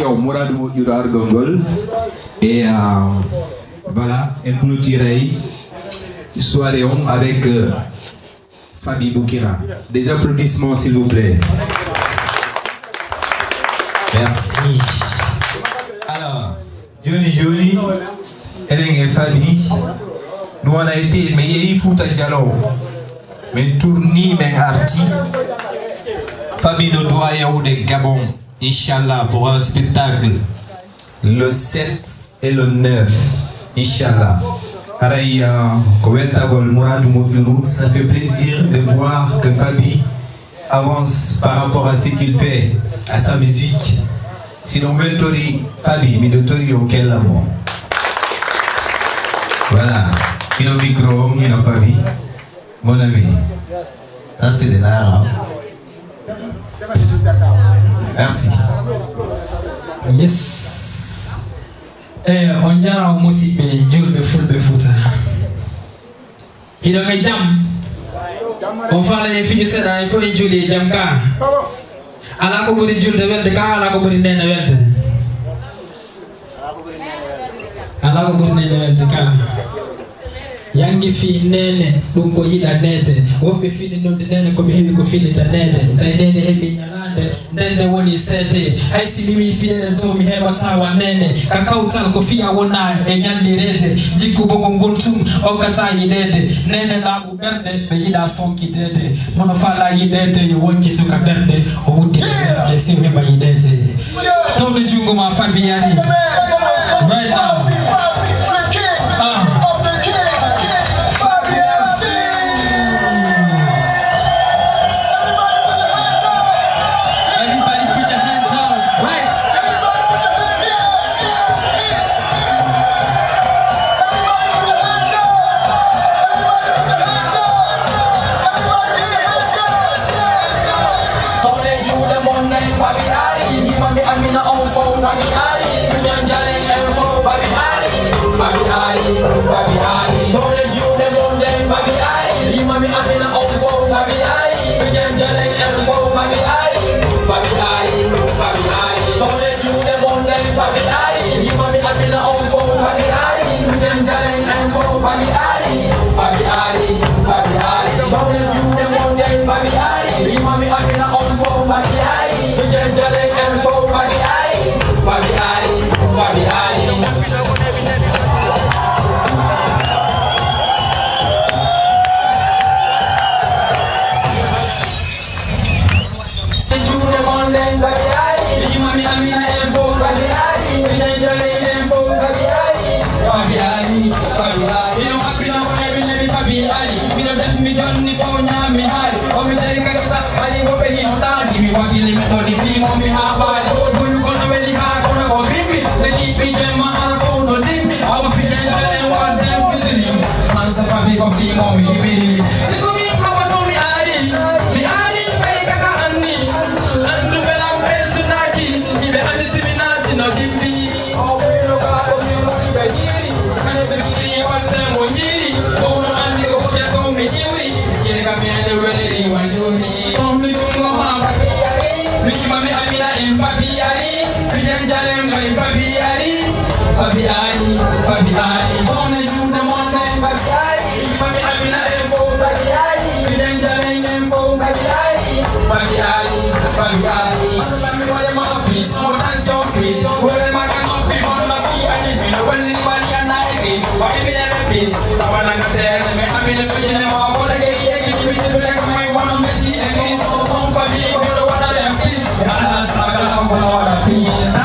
Thiaw Mouradou Durar Gongol. Et voilà, un clôtureil soirée avec Fabi Boukira. Des applaudissements s'il vous plaît. Merci. Alors, Johnny, Hélène et Fabi, nous on a été, mais il faut à Diallo, mais tourni, mais arti. Fabi nous doyen au de Gabon, Inch'Allah, pour un spectacle le 7 et le 9, Inch'Allah. Ça fait plaisir de voir que Fabi avance par rapport à ce qu'il fait, à sa musique. Sinon, Fabi, mais de Tori auquel l'amour. Voilà. Il y a un micro, il y a Fabi. Mon ami. Ça, c'est de l'art. Merci. Yes. On dirait un musique, mais Dieu me fout de foot. Il y a un jam. On fait les filles, c'est là, il faut y jouer les jam car. À la coupe de Dieu de Velde, car à la coupe de Nene Velde. À la coupe de Nene Velde, car. Yangi fi nene dungo yida nete wobe fili no nene ko bihi ko fili ta nete ta nene hebi nyalande nene woni sete ai si mimi fili to mi heba tawa nene kakautal ko fiya wona e nyalli rete jikku bongo ngontum o kata yidede nene la bu berde be yida sonki dede mono fala yidede yo wonki to ka berde o wudi e si heba yidede to be jungo ma Fabi yani right now. Yeah.